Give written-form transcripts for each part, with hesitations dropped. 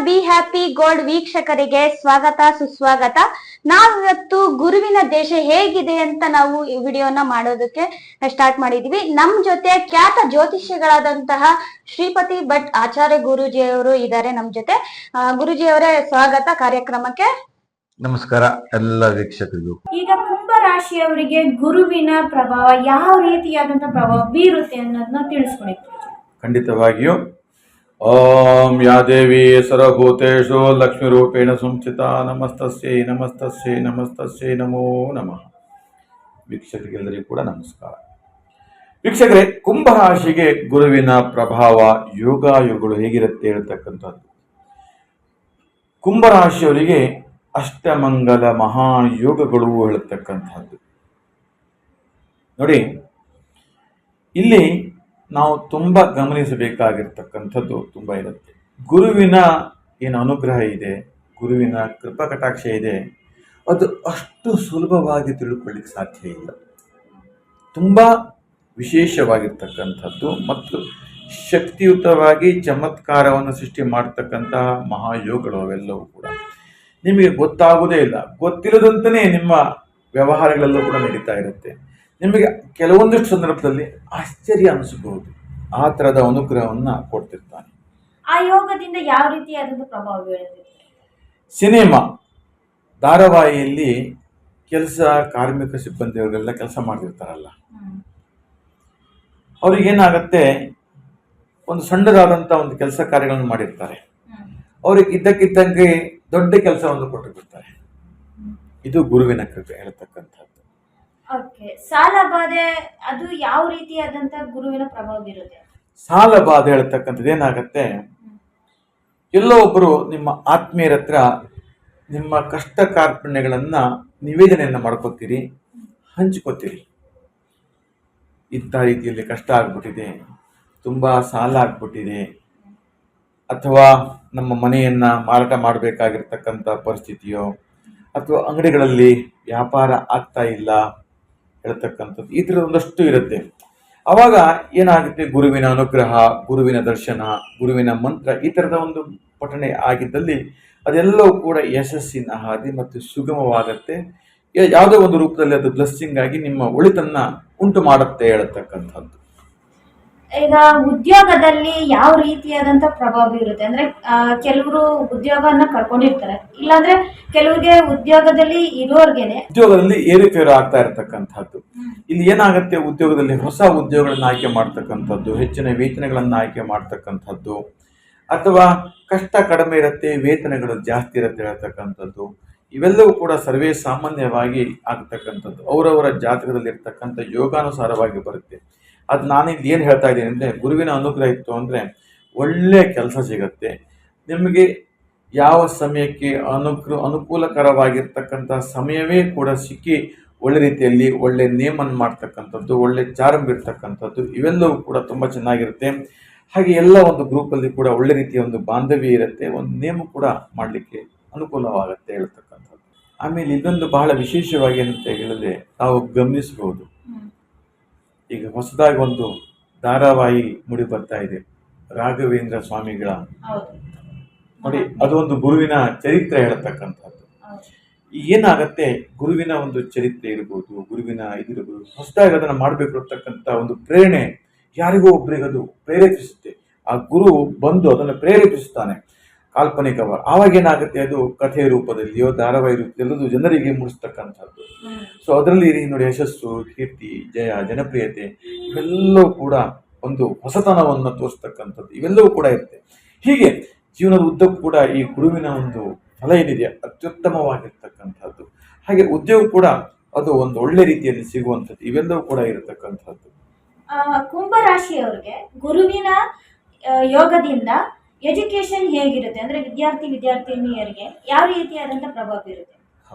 Be happy gold ವೀಕ್ಷಕರಿಗೆ ಸ್ವಾಗತ ಸುಸ್ವಾಗತ. ನಾವಿವತ್ತು ಗುರುವಿನ ದೇಶ ಹೇಗಿದೆ ಅಂತ ನಾವು ಈ ವಿಡಿಯೋನ ಮಾಡೋದಕ್ಕೆ ಸ್ಟಾರ್ಟ್ ಮಾಡಿದೀವಿ. ನಮ್ ಜೊತೆ ಖ್ಯಾತ ಜ್ಯೋತಿಷ್ಯಗಳಾದಂತಹ ಶ್ರೀಪತಿ ಭಟ್ ಆಚಾರ್ಯ ಗುರೂಜಿಯವರು ಇದ್ದಾರೆ ನಮ್ ಜೊತೆ. ಗುರೂಜಿಯವರೇ, ಸ್ವಾಗತ ಕಾರ್ಯಕ್ರಮಕ್ಕೆ. ನಮಸ್ಕಾರ ಎಲ್ಲ ವೀಕ್ಷಕರಿಗೂ. ಈಗ ಕುಂಭ ರಾಶಿಯವರಿಗೆ ಗುರುವಿನ ಪ್ರಭಾವ ಯಾವ ರೀತಿಯಾದಂತಹ ಪ್ರಭಾವ ಬೀರುತ್ತೆ ಅನ್ನೋದನ್ನ ತಿಳಿಸ್ಕೊಡಿ. ಖಂಡಿತವಾಗಿಯೂ. ಓಂ ಯಾ ದೇವಿ ಸರ್ವಭೂತೇಷು ಲಕ್ಷ್ಮೀ ರೂಪೇಣ ಸಂಸ್ಥಿತ ನಮಸ್ತಸ್ಯೈ ನಮಸ್ತಸ್ಯೈ ನಮಸ್ತಸ್ಯೈ ನಮೋ ನಮಃ. ವೀಕ್ಷಕರಿಗೆಲ್ಲರಿಗೂ ಕೂಡ ನಮಸ್ಕಾರ. ವೀಕ್ಷಕರೇ, ಕುಂಭರಾಶಿಗೆ ಗುರುವಿನ ಪ್ರಭಾವ ಯೋಗಾಯುಗಳು ಹೇಗಿರುತ್ತೆ ಹೇಳ್ತಕ್ಕಂಥದ್ದು. ಕುಂಭರಾಶಿಯವರಿಗೆ ಅಷ್ಟಮಂಗಲ ಮಹಾಯೋಗಗಳು ಹೇಳ್ತಕ್ಕಂಥದ್ದು. ನೋಡಿ, ಇಲ್ಲಿ ನಾವು ತುಂಬ ಗಮನಿಸಬೇಕಾಗಿರ್ತಕ್ಕಂಥದ್ದು ತುಂಬ ಇರುತ್ತೆ. ಗುರುವಿನ ಏನು ಅನುಗ್ರಹ ಇದೆ, ಗುರುವಿನ ಕೃಪಾ ಕಟಾಕ್ಷ ಇದೆ, ಅದು ಅಷ್ಟು ಸುಲಭವಾಗಿ ತಿಳ್ಕೊಳ್ಳಿಕ್ಕೆ ಸಾಧ್ಯ ಇಲ್ಲ. ತುಂಬ ವಿಶೇಷವಾಗಿರ್ತಕ್ಕಂಥದ್ದು ಮತ್ತು ಶಕ್ತಿಯುತವಾಗಿ ಚಮತ್ಕಾರವನ್ನು ಸೃಷ್ಟಿ ಮಾಡ್ತಕ್ಕಂತಹ ಮಹಾಯೋಗಗಳು ಅವೆಲ್ಲವೂ ಕೂಡ ನಿಮಗೆ ಗೊತ್ತಾಗುವುದೇ ಇಲ್ಲ. ಗೊತ್ತಿಲ್ಲದಂತನೇ ನಿಮ್ಮ ವ್ಯವಹಾರಗಳೆಲ್ಲೂ ಕೂಡ ನಡೀತಾ ಇರುತ್ತೆ. ನಿಮಗೆ ಕೆಲವೊಂದಿಷ್ಟು ಸಂದರ್ಭದಲ್ಲಿ ಆಶ್ಚರ್ಯ ಅನಿಸಬಹುದು. ಆ ಥರದ ಅನುಗ್ರಹವನ್ನು ಕೊಡ್ತಿರ್ತಾನೆ. ಆ ಯೋಗದಿಂದ ಯಾವ ರೀತಿಯಾದಂತಹ ಪ್ರಭಾವ ಬೀಳುತ್ತೆ? ಸಿನಿಮಾ ಧಾರಾವಾಹಿಯಲ್ಲಿ ಕಾರ್ಮಿಕ ಸಿಬ್ಬಂದಿಯವರೆಲ್ಲ ಕೆಲಸ ಮಾಡ್ತಿರ್ತಾರಲ್ಲ, ಅವ್ರಿಗೇನಾಗತ್ತೆ, ಒಂದು ಸಣ್ಣದಾದಂಥ ಒಂದು ಕೆಲಸ ಕಾರ್ಯಗಳನ್ನು ಮಾಡಿರ್ತಾರೆ. ಅವ್ರಿಗೆ ಇದ್ದಕ್ಕಿದ್ದಂಗೆ ದೊಡ್ಡ ಕೆಲಸವನ್ನು ಕೊಟ್ಟು ಬಿಡ್ತಾರೆ. ಇದು ಗುರುವಿನ ಕೃಪೆ ಹೇಳ್ತಕ್ಕಂಥದ್ದು. ಸಾಲ ಬಾಧೆ ಅದು ಯಾವ ರೀತಿಯಾದಂತಹ ಗುರುವಿನ ಪ್ರಭಾವ ಬೀರುತ್ತೆ? ಸಾಲ ಬಾಧೆ ಹೇಳ್ತಕ್ಕಂಥದ್ದು ಏನಾಗತ್ತೆ, ಎಲ್ಲೋ ಒಬ್ಬರು ನಿಮ್ಮ ಆತ್ಮೀಯರ ಹತ್ರ ನಿಮ್ಮ ಕಷ್ಟ ಕಾರ್ಪಣ್ಯಗಳನ್ನ ನಿವೇದನೆಯನ್ನ ಮಾಡ್ಕೋತೀರಿ, ಹಂಚ್ಕೋತೀರಿ. ಇಂಥ ರೀತಿಯಲ್ಲಿ ಕಷ್ಟ ಆಗ್ಬಿಟ್ಟಿದೆ, ತುಂಬ ಸಾಲ ಆಗ್ಬಿಟ್ಟಿದೆ, ಅಥವಾ ನಮ್ಮ ಮನೆಯನ್ನ ಮಾರಾಟ ಮಾಡಬೇಕಾಗಿರ್ತಕ್ಕಂಥ ಪರಿಸ್ಥಿತಿಯೋ, ಅಥವಾ ಅಂಗಡಿಗಳಲ್ಲಿ ವ್ಯಾಪಾರ ಆಗ್ತಾ ಇಲ್ಲ ಹೇಳ್ತಕ್ಕಂಥದ್ದು, ಈ ಥರದ ಒಂದಷ್ಟು ಇರುತ್ತೆ. ಆವಾಗ ಏನಾಗುತ್ತೆ, ಗುರುವಿನ ಅನುಗ್ರಹ, ಗುರುವಿನ ದರ್ಶನ, ಗುರುವಿನ ಮಂತ್ರ ಈ ಥರದ ಒಂದು ಪಠಣೆ ಆಗಿದ್ದಲ್ಲಿ ಅದೆಲ್ಲವೂ ಕೂಡ ಯಶಸ್ಸಿನ ಹಾದಿ ಮತ್ತು ಸುಗಮವಾಗತ್ತೆ. ಯಾವುದೋ ಒಂದು ರೂಪದಲ್ಲಿ ಅದು ಬ್ಲೆಸ್ಸಿಂಗ್ ಆಗಿ ನಿಮ್ಮ ಒಳಿತನ್ನ ಉಂಟು ಮಾಡುತ್ತೆ ಹೇಳ್ತಕ್ಕಂಥದ್ದು. ಈಗ ಉದ್ಯೋಗದಲ್ಲಿ ಯಾವ ರೀತಿಯಾದಂತಹ ಪ್ರಭಾವ ಬೀರುತ್ತೆ ಅಂದ್ರೆ, ಕೆಲವರು ಉದ್ಯೋಗವನ್ನ ಕಳ್ಕೊಂಡಿರ್ತಾರೆ, ಇಲ್ಲಾಂದ್ರೆ ಕೆಲವರಿಗೆ ಉದ್ಯೋಗದಲ್ಲಿ ಇರೋರ್ಗೆನೆ ಉದ್ಯೋಗದಲ್ಲಿ ಏರುಪೇರು ಆಗ್ತಾ ಇರತಕ್ಕಂಥದ್ದು. ಇಲ್ಲಿ ಏನಾಗುತ್ತೆ, ಉದ್ಯೋಗದಲ್ಲಿ ಹೊಸ ಉದ್ಯೋಗಗಳನ್ನ ಆಯ್ಕೆ ಮಾಡ್ತಕ್ಕಂಥದ್ದು, ಹೆಚ್ಚಿನ ವೇತನಗಳನ್ನ ಆಯ್ಕೆ ಮಾಡ್ತಕ್ಕಂಥದ್ದು, ಅಥವಾ ಕಷ್ಟ ಕಡಿಮೆ ಇರುತ್ತೆ, ವೇತನಗಳು ಜಾಸ್ತಿ ಇರುತ್ತೆ ಹೇಳ್ತಕ್ಕಂಥದ್ದು, ಇವೆಲ್ಲವೂ ಕೂಡ ಸರ್ವೇ ಸಾಮಾನ್ಯವಾಗಿ ಆಗ್ತಕ್ಕಂಥದ್ದು. ಅವರವರ ಜಾತಕದಲ್ಲಿ ಇರ್ತಕ್ಕಂಥ ಯೋಗಾನುಸಾರವಾಗಿ ಬರುತ್ತೆ. ಅದು ನಾನಿಲ್ಲಿ ಏನು ಹೇಳ್ತಾ ಇದ್ದೀನಿ ಅಂದರೆ, ಗುರುವಿನ ಅನುಗ್ರಹ ಇತ್ತು ಅಂದರೆ ಒಳ್ಳೆ ಕೆಲಸ ಸಿಗತ್ತೆ ನಿಮಗೆ. ಯಾವ ಸಮಯಕ್ಕೆ ಅನುಕೂಲಕರವಾಗಿರ್ತಕ್ಕಂಥ ಸಮಯವೇ ಕೂಡ ಸಿಕ್ಕಿ ಒಳ್ಳೆ ರೀತಿಯಲ್ಲಿ ಒಳ್ಳೆ ನೇಮನ್ನು ಮಾಡ್ತಕ್ಕಂಥದ್ದು, ಒಳ್ಳೆ ಚಾರಂಬ್ ಇರ್ತಕ್ಕಂಥದ್ದು, ಇವೆಲ್ಲವೂ ಕೂಡ ತುಂಬ ಚೆನ್ನಾಗಿರುತ್ತೆ. ಹಾಗೆ ಎಲ್ಲ ಒಂದು ಗ್ರೂಪಲ್ಲಿ ಕೂಡ ಒಳ್ಳೆ ರೀತಿಯ ಒಂದು ಬಾಂಧವ್ಯ ಇರುತ್ತೆ, ಒಂದು ನೇಮ ಕೂಡ ಮಾಡಲಿಕ್ಕೆ ಅನುಕೂಲವಾಗುತ್ತೆ ಹೇಳ್ತಕ್ಕಂಥದ್ದು. ಆಮೇಲೆ ಇದೊಂದು ಬಹಳ ವಿಶೇಷವಾಗಿ ಏನಂತ ಹೇಳಿದ್ರೆ, ನಾವು ಗಮನಿಸಬಹುದು, ಈಗ ಹೊಸದಾಗಿ ಒಂದು ಧಾರಾವಾಹಿ ಮೂಡಿ ಬರ್ತಾ ಇದೆ, ರಾಘವೇಂದ್ರ ಸ್ವಾಮಿಗಳ. ನೋಡಿ, ಅದು ಒಂದು ಗುರುವಿನ ಚರಿತ್ರೆ ಹೇಳ್ತಕ್ಕಂಥದ್ದು. ಏನಾಗತ್ತೆ, ಗುರುವಿನ ಒಂದು ಚರಿತ್ರೆ ಇರ್ಬೋದು, ಗುರುವಿನ ಇದಿರ್ಬೋದು, ಹೊಸದಾಗಿ ಅದನ್ನು ಮಾಡಬೇಕು ಅಂತಕ್ಕಂಥ ಒಂದು ಪ್ರೇರಣೆ ಯಾರಿಗೋ ಒಬ್ಬರಿಗೆ ಅದು ಪ್ರೇರೇಪಿಸುತ್ತೆ. ಆ ಗುರು ಬಂದು ಅದನ್ನು ಪ್ರೇರೇಪಿಸುತ್ತಾನೆ ಕಾಲ್ಪನಿಕವ. ಆವಾಗ ಏನಾಗುತ್ತೆ, ಅದು ಕಥೆಯ ರೂಪದಲ್ಲಿಯೋ ಧಾರಾವಾಹಿ ರೂಪದಲ್ಲೂ ಜನರಿಗೆ ಮೂಡಿಸ್ತಕ್ಕಂಥದ್ದು. ಸೊ ಅದರಲ್ಲಿ ನೋಡಿ, ಯಶಸ್ಸು, ಕೀರ್ತಿ, ಜಯ, ಜನಪ್ರಿಯತೆ ಇವೆಲ್ಲವೂ ಕೂಡ ಒಂದು ಹೊಸತನವನ್ನು ತೋರಿಸ್ತಕ್ಕಂಥದ್ದು, ಇವೆಲ್ಲವೂ ಕೂಡ ಇರುತ್ತೆ. ಹೀಗೆ ಜೀವನದ ಉದ್ದಕ್ಕೂ ಕೂಡ ಈ ಗುರುವಿನ ಒಂದು ಫಲ ಏನಿದೆ ಅತ್ಯುತ್ತಮವಾಗಿರ್ತಕ್ಕಂಥದ್ದು. ಹಾಗೆ ಉದ್ಯೋಗ ಕೂಡ ಅದು ಒಂದು ಒಳ್ಳೆ ರೀತಿಯಲ್ಲಿ ಸಿಗುವಂಥದ್ದು, ಇವೆಲ್ಲವೂ ಕೂಡ ಇರತಕ್ಕಂಥದ್ದು. ಕುಂಭರಾಶಿಯವರಿಗೆ ಗುರುವಿನ ಯೋಗದಿಂದ ಎಜುಕೇಶನ್ ಹೇಗಿರುತ್ತೆ ಅಂದ್ರೆ, ವಿದ್ಯಾರ್ಥಿನಿಯರಿಗೆ ಯಾವ ರೀತಿಯಾದಂತಹ ಪ್ರಭಾವ ಬೀರುತ್ತೆ?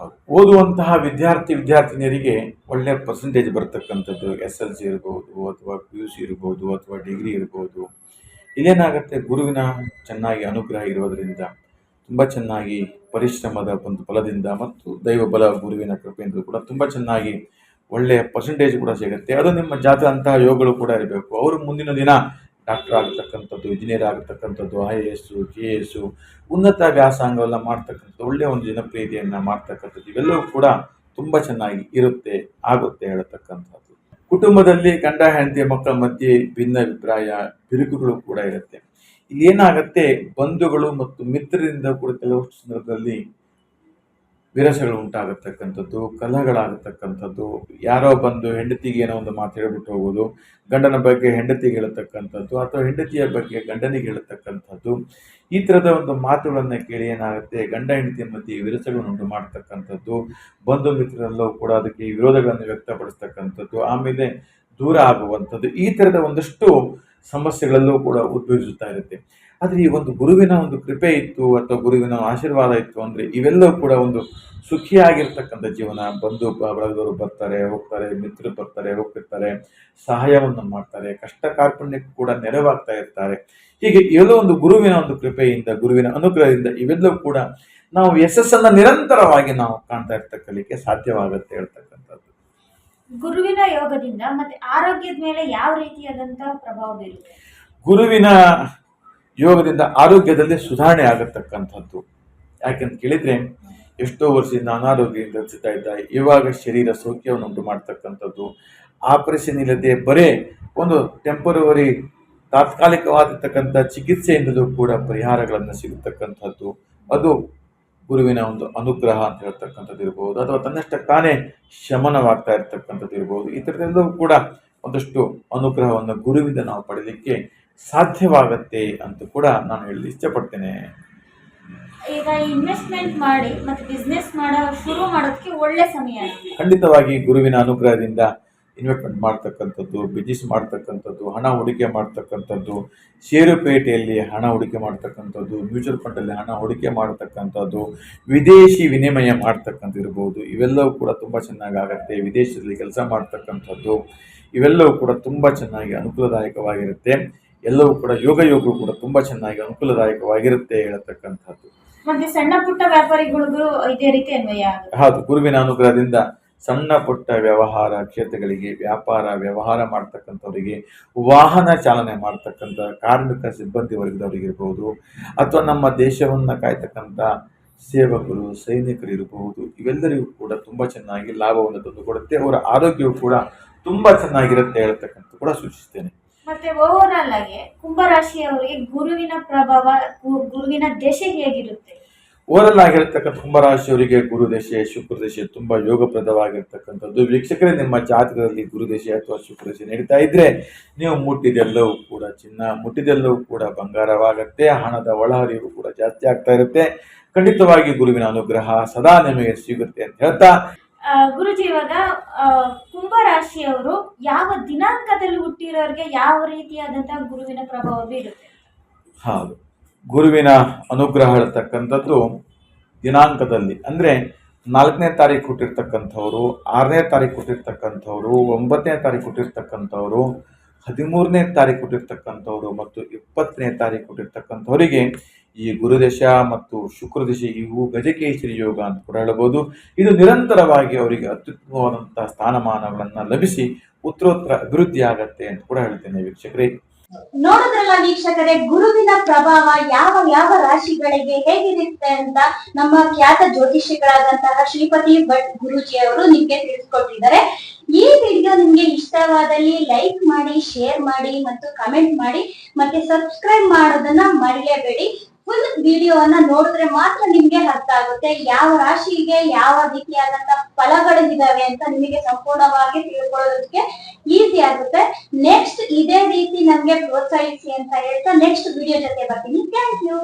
ಓದುವಂತಹ ವಿದ್ಯಾರ್ಥಿನಿಯರಿಗೆ ಒಳ್ಳೆಯ ಪರ್ಸೆಂಟೇಜ್ ಬರ್ತಕ್ಕಂಥದ್ದು, SLC ಇರ್ಬೋದು, ಅಥವಾ PUC ಇರ್ಬೋದು, ಅಥವಾ ಡಿಗ್ರಿ ಇರ್ಬೋದು. ಇಲ್ಲೇನಾಗುತ್ತೆ, ಗುರುವಿನ ಚೆನ್ನಾಗಿ ಅನುಗ್ರಹ ಇರೋದರಿಂದ ತುಂಬ ಚೆನ್ನಾಗಿ ಪರಿಶ್ರಮದ ಒಂದು ಫಲದಿಂದ ಮತ್ತು ದೈವ ಬಲ ಗುರುವಿನ ಕೃಪೆಯಿಂದ ಕೂಡ ತುಂಬ ಚೆನ್ನಾಗಿ ಒಳ್ಳೆಯ ಪರ್ಸೆಂಟೇಜ್ ಕೂಡ ಸಿಗುತ್ತೆ. ಅದು ನಿಮ್ಮ ಜಾತ ಅಂತಹ ಯೋಗಗಳು ಕೂಡ ಇರಬೇಕು. ಅವರು ಮುಂದಿನ ದಿನ ಡಾಕ್ಟರ್ ಆಗತಕ್ಕಂಥದ್ದು, ಇಂಜಿನಿಯರ್ ಆಗತಕ್ಕಂಥದ್ದು, IAS, KS, ಉನ್ನತ ವ್ಯಾಸಂಗವೆಲ್ಲ ಮಾಡ್ತಕ್ಕಂಥದ್ದು, ಒಳ್ಳೆಯ ಒಂದು ಜನಪ್ರಿಯತೆಯನ್ನು ಮಾಡ್ತಕ್ಕಂಥದ್ದು, ಇವೆಲ್ಲವೂ ಕೂಡ ತುಂಬ ಚೆನ್ನಾಗಿ ಇರುತ್ತೆ, ಆಗುತ್ತೆ ಹೇಳತಕ್ಕಂಥದ್ದು. ಕುಟುಂಬದಲ್ಲಿ ಗಂಡ ಹೆಂಡತಿ ಮಕ್ಕಳ ಮಧ್ಯೆ ಭಿನ್ನಾಭಿಪ್ರಾಯ, ಬಿರುಕುಗಳು ಕೂಡ ಇರುತ್ತೆ. ಇಲ್ಲಿ ಏನಾಗುತ್ತೆ, ಬಂಧುಗಳು ಮತ್ತು ಮಿತ್ರರಿಂದ ಕೂಡ ಕೆಲವು ಸಂದರ್ಭದಲ್ಲಿ ವಿರಸಗಳು ಉಂಟಾಗತಕ್ಕಂಥದ್ದು, ಕಲಹಗಳಾಗತಕ್ಕಂಥದ್ದು, ಯಾರೋ ಬಂದು ಹೆಂಡತಿಗೆ ಏನೋ ಒಂದು ಮಾತು ಹೇಳ್ಬಿಟ್ಟು ಹೋಗೋದು, ಗಂಡನ ಬಗ್ಗೆ ಹೆಂಡತಿಗೆ ಹೇಳತಕ್ಕಂಥದ್ದು ಅಥವಾ ಹೆಂಡತಿಯ ಬಗ್ಗೆ ಗಂಡನಿಗೆ ಹೇಳತಕ್ಕಂಥದ್ದು, ಈ ಥರದ ಒಂದು ಮಾತುಗಳನ್ನು ಕೇಳಿ ಏನಾಗುತ್ತೆ, ಗಂಡ ಹೆಂಡತಿಯ ಮಧ್ಯೆ ವಿರಸಗಳನ್ನು ಉಂಟು ಮಾಡ್ತಕ್ಕಂಥದ್ದು, ಬಂಧು ಮಿತ್ರರೆಲ್ಲವೂ ಕೂಡ ಅದಕ್ಕೆ ವಿರೋಧಗಳನ್ನು ವ್ಯಕ್ತಪಡಿಸ್ತಕ್ಕಂಥದ್ದು, ಆಮೇಲೆ ದೂರ ಆಗುವಂಥದ್ದು, ಈ ಥರದ ಒಂದಷ್ಟು ಸಮಸ್ಯೆಗಳಲ್ಲೂ ಕೂಡ ಉದ್ಭವಿಸುತ್ತಾ ಇರುತ್ತೆ. ಆದರೆ ಈ ಒಂದು ಗುರುವಿನ ಒಂದು ಕೃಪೆ ಇತ್ತು ಅಥವಾ ಗುರುವಿನ ಆಶೀರ್ವಾದ ಇತ್ತು ಅಂದರೆ ಇವೆಲ್ಲವೂ ಕೂಡ ಒಂದು ಸುಖಿಯಾಗಿರ್ತಕ್ಕಂಥ ಜೀವನ. ಬಂಧು ಬಳಗದವರು ಬರ್ತಾರೆ ಹೋಗ್ತಾರೆ, ಮಿತ್ರರು ಬರ್ತಾರೆ ಹೋಗ್ತಿರ್ತಾರೆ, ಸಹಾಯವನ್ನು ಮಾಡ್ತಾರೆ, ಕಷ್ಟ ಕಾರ್ಪಣ್ಯಕ್ಕೂ ಕೂಡ ನೆರವಾಗ್ತಾ ಇರ್ತಾರೆ. ಹೀಗೆ ಎಲ್ಲೋ ಒಂದು ಗುರುವಿನ ಒಂದು ಕೃಪೆಯಿಂದ, ಗುರುವಿನ ಅನುಗ್ರಹದಿಂದ ಇವೆಲ್ಲವೂ ಕೂಡ ನಾವು ಯಶಸ್ಸನ್ನು ನಿರಂತರವಾಗಿ ನಾವು ಕಾಣ್ತಾ ಇರ್ತಕ್ಕಲಿಕ್ಕೆ ಸಾಧ್ಯವಾಗುತ್ತೆ ಹೇಳ್ತಕ್ಕಂಥದ್ದು. ಗುರುವಿನ ಯೋಗದಿಂದ ಮತ್ತೆ ಆರೋಗ್ಯದ ಮೇಲೆ ಯಾವ ರೀತಿಯಾದಂತಹ ಪ್ರಭಾವ ಬೀರುತ್ತೆ? ಗುರುವಿನ ಯೋಗದಿಂದ ಆರೋಗ್ಯದಲ್ಲಿ ಸುಧಾರಣೆ ಆಗತಕ್ಕಂಥದ್ದು. ಯಾಕೆಂತ ಕೇಳಿದ್ರೆ, ಎಷ್ಟೋ ವರ್ಷದಿಂದ ಅನಾರೋಗ್ಯದಿಂದ ರಚಿಸ್ತಾ ಇದ್ದ, ಇವಾಗ ಶರೀರ ಸೌಖ್ಯವನ್ನು ಉಂಟು ಮಾಡ್ತಕ್ಕಂಥದ್ದು, ಆಪರೇಷನ್ ಇಲ್ಲದೆ ಬರೇ ಒಂದು ಟೆಂಪರವರಿ ತಾತ್ಕಾಲಿಕವಾಗಿರ್ತಕ್ಕಂಥ ಚಿಕಿತ್ಸೆಯಿಂದಲೂ ಕೂಡ ಪರಿಹಾರಗಳನ್ನು ಸಿಗತಕ್ಕಂಥದ್ದು, ಅದು ಗುರುವಿನ ಒಂದು ಅನುಗ್ರಹ ಅಂತ ಹೇಳ್ತಕ್ಕಂಥದ್ದು ಇರ್ಬೋದು, ಅಥವಾ ತನ್ನಷ್ಟಕ್ಕೆ ತಾನೇ ಶಮನವಾಗ್ತಾ ಇರ್ತಕ್ಕಂಥದ್ದು ಇರ್ಬೋದು. ಈ ಥರದ್ದೆಲ್ಲವೂ ಕೂಡ ಒಂದಷ್ಟು ಅನುಗ್ರಹವನ್ನು ಗುರುವಿಂದ ನಾವು ಪಡೀಲಿಕ್ಕೆ ಸಾಧ್ಯವಾಗತ್ತೆ ಅಂತ ಕೂಡ ನಾನು ಹೇಳಲು ಇಷ್ಟಪಡ್ತೇನೆ. ಈಗ ಇನ್ವೆಸ್ಟ್ಮೆಂಟ್ ಮಾಡಿ ಮತ್ತೆ ಬಿಸ್ನೆಸ್ ಶುರು ಮಾಡೋದಕ್ಕೆ ಒಳ್ಳೆ ಸಮಯ. ಖಂಡಿತವಾಗಿ ಗುರುವಿನ ಅನುಗ್ರಹದಿಂದ ಇನ್ವೆಸ್ಟ್ಮೆಂಟ್ ಮಾಡ್ತಕ್ಕಂಥದ್ದು, ಬಿಸ್ನೆಸ್ ಮಾಡ್ತಕ್ಕಂಥದ್ದು, ಹಣ ಹೂಡಿಕೆ ಮಾಡ್ತಕ್ಕಂಥದ್ದು, ಷೇರುಪೇಟೆಯಲ್ಲಿ ಹಣ ಹೂಡಿಕೆ ಮಾಡ್ತಕ್ಕಂಥದ್ದು, ಮ್ಯೂಚುವಲ್ ಫಂಡಲ್ಲಿ ಹಣ ಹೂಡಿಕೆ ಮಾಡ್ತಕ್ಕಂಥದ್ದು, ವಿದೇಶಿ ವಿನಿಮಯ ಮಾಡ್ತಕ್ಕಂಥದ್ದು ಇರ್ಬೋದು, ಇವೆಲ್ಲವೂ ಕೂಡ ತುಂಬ ಚೆನ್ನಾಗಾಗತ್ತೆ. ವಿದೇಶದಲ್ಲಿ ಕೆಲಸ ಮಾಡ್ತಕ್ಕಂಥದ್ದು ಇವೆಲ್ಲವೂ ಕೂಡ ತುಂಬ ಚೆನ್ನಾಗಿ ಅನುಕೂಲದಾಯಕವಾಗಿರುತ್ತೆ. ಎಲ್ಲವೂ ಕೂಡ ಯೋಗವು ಕೂಡ ತುಂಬ ಚೆನ್ನಾಗಿ ಅನುಕೂಲದಾಯಕವಾಗಿರುತ್ತೆ ಹೇಳತಕ್ಕಂಥದ್ದು. ಮತ್ತೆ ಸಣ್ಣ ಪುಟ್ಟ ವ್ಯಾಪಾರಿಗಳಿಗೂ ಇದೇ ರೀತಿ ಅನ್ವಯ ಆಗುತ್ತೆ. ಹೌದು, ಗುರುವಿನ ಅನುಗ್ರಹದಿಂದ ಸಣ್ಣ ಪುಟ್ಟ ವ್ಯವಹಾರ ಕ್ಷೇತ್ರಗಳಿಗೆ, ವ್ಯಾಪಾರ ವ್ಯವಹಾರ ಮಾಡ್ತಕ್ಕಂಥವರಿಗೆ, ವಾಹನ ಚಾಲನೆ ಮಾಡ್ತಕ್ಕಂಥ ಕಾರ್ಮಿಕ ಸಿಬ್ಬಂದಿ ವರ್ಗದವರಿಗಿರ್ಬೋದು, ಅಥವಾ ನಮ್ಮ ದೇಶವನ್ನು ಕಾಯ್ತಕ್ಕಂಥ ಸೇವಕರು, ಸೈನಿಕರು ಇರಬಹುದು, ಇವೆಲ್ಲರಿಗೂ ಕೂಡ ತುಂಬ ಚೆನ್ನಾಗಿ ಲಾಭವನ್ನು ತಂದುಕೊಡುತ್ತೆ. ಅವರ ಆರೋಗ್ಯವು ಕೂಡ ತುಂಬ ಚೆನ್ನಾಗಿರುತ್ತೆ ಹೇಳ್ತಕ್ಕಂಥ ಕೂಡ ಸೂಚಿಸ್ತೇನೆ. ಮತ್ತೆ ಓವರಾಲ್ ಆಗಿ ಕುಂಭರಾಶಿಯವರಿಗೆ ಗುರುವಿನ ಪ್ರಭಾವ, ಗುರುವಿನ ದಶೆ ಹೇಗಿರುತ್ತೆ? ಓವರಲ್ ಆಗಿ ಹೇಳ್ತಕ್ಕಂಥ ಕುಂಭರಾಶಿಯವರಿಗೆ ಗುರುದಶೆ, ಶುಕ್ರದಶೆ ತುಂಬ ಯೋಗಪ್ರದವಾಗಿರ್ತಕ್ಕಂಥದ್ದು. ವೀಕ್ಷಕರೇ, ನಿಮ್ಮ ಜಾತಕದಲ್ಲಿ ಗುರುದಶೆ ಅಥವಾ ಶುಕ್ರದಶೆ ನಡೀತಾ ಇದ್ರೆ ನೀವು ಮುಟ್ಟಿದೆಲ್ಲವೂ ಕೂಡ ಚಿನ್ನ, ಮುಟ್ಟಿದೆಲ್ಲವೂ ಕೂಡ ಬಂಗಾರವಾಗತ್ತೆ. ಹಣದ ಒಳಹರಿವು ಕೂಡ ಜಾಸ್ತಿ ಆಗ್ತಾ ಇರುತ್ತೆ. ಖಂಡಿತವಾಗಿ ಗುರುವಿನ ಅನುಗ್ರಹ ಸದಾ ನಿಮಗೆ ಸಿಗುತ್ತೆ ಅಂತ ಹೇಳ್ತಾ, ಗುರುಜಿ, ಇವಾಗ ಕುಂಭರಾಶಿಯವರು ಯಾವ ದಿನಾಂಕದಲ್ಲಿ ಹುಟ್ಟಿರೋರಿಗೆ ಯಾವ ರೀತಿಯಾದಂತಹ ಗುರುವಿನ ಪ್ರಭಾವ ಬೀರುತ್ತೆ? ಹೌದು, ಗುರುವಿನ ಅನುಗ್ರಹ ಹೇಳ್ತಕ್ಕಂಥದ್ದು ದಿನಾಂಕದಲ್ಲಿ, ಅಂದರೆ 4ನೇ ತಾರೀಕು ಹುಟ್ಟಿರ್ತಕ್ಕಂಥವ್ರು, 6ನೇ ತಾರೀಕು ಹುಟ್ಟಿರ್ತಕ್ಕಂಥವ್ರು, 9ನೇ ತಾರೀಕು ಹುಟ್ಟಿರ್ತಕ್ಕಂಥವ್ರು, 13ನೇ ತಾರೀಕು ಹುಟ್ಟಿರ್ತಕ್ಕಂಥವ್ರು ಮತ್ತು 20ನೇ ತಾರೀಕು ಹುಟ್ಟಿರ್ತಕ್ಕಂಥವರಿಗೆ ಈ ಗುರುದಶ ಮತ್ತು ಶುಕ್ರದಶ ಇವು ಗಜಕೇಸರಿ ಯೋಗ ಅಂತ ಕೂಡ ಹೇಳಬಹುದು. ಇದು ನಿರಂತರವಾಗಿ ಅವರಿಗೆ ಅತ್ಯುತ್ತಮವಾದಂತಹ ಸ್ಥಾನಮಾನಗಳನ್ನು ಲಭಿಸಿ ಉತ್ತರೋತ್ತರ ಅಭಿವೃದ್ಧಿ ಆಗತ್ತೆ ಅಂತ ಕೂಡ ಹೇಳ್ತೇನೆ. ವೀಕ್ಷಕರೇ, ನೋಡಿದ್ರಲ್ಲ ವೀಕ್ಷಕರೇ, ಗುರುವಿನ ಪ್ರಭಾವ ಯಾವ ಯಾವ ರಾಶಿಗಳಿಗೆ ಹೇಗಿರುತ್ತೆ ಅಂತ ನಮ್ಮ ಖ್ಯಾತ ಜ್ಯೋತಿಷಿಗಳಾದಂತಹ ಶ್ರೀಪತಿ ಭಟ್ ಗುರೂಜಿ ಅವರು ನಿಮ್ಗೆ ತಿಳಿಸ್ಕೊಟ್ಟಿದ್ದಾರೆ. ಈ ವಿಡಿಯೋ ನಿಮ್ಗೆ ಇಷ್ಟವಾದಲ್ಲಿ ಲೈಕ್ ಮಾಡಿ, ಶೇರ್ ಮಾಡಿ ಮತ್ತು ಕಮೆಂಟ್ ಮಾಡಿ, ಮತ್ತೆ ಸಬ್ಸ್ಕ್ರೈಬ್ ಮಾಡೋದನ್ನ ಮರೆಯಬೇಡಿ. ಫುಲ್ ವಿಡಿಯೋವನ್ನ ನೋಡಿದ್ರೆ ಮಾತ್ರ ನಿಮ್ಗೆ ಅರ್ಥ ಆಗುತ್ತೆ ಯಾವ ರಾಶಿಗೆ ಯಾವ ರೀತಿಯಾದಂತಹ ಫಲಗಳಿದಾವೆ ಅಂತ ನಿಮಗೆ ಸಂಪೂರ್ಣವಾಗಿ ತಿಳ್ಕೊಳ್ಳೋದಕ್ಕೆ ಈಸಿ ಆಗುತ್ತೆ. ನೆಕ್ಸ್ಟ್ ಇದೇ ರೀತಿ ನಮ್ಗೆ ಪ್ರೋತ್ಸಾಹಿಸಿ ಅಂತ ಹೇಳ್ತಾ ನೆಕ್ಸ್ಟ್ ವಿಡಿಯೋ ಜೊತೆ ಬರ್ತೀನಿ. Thank you.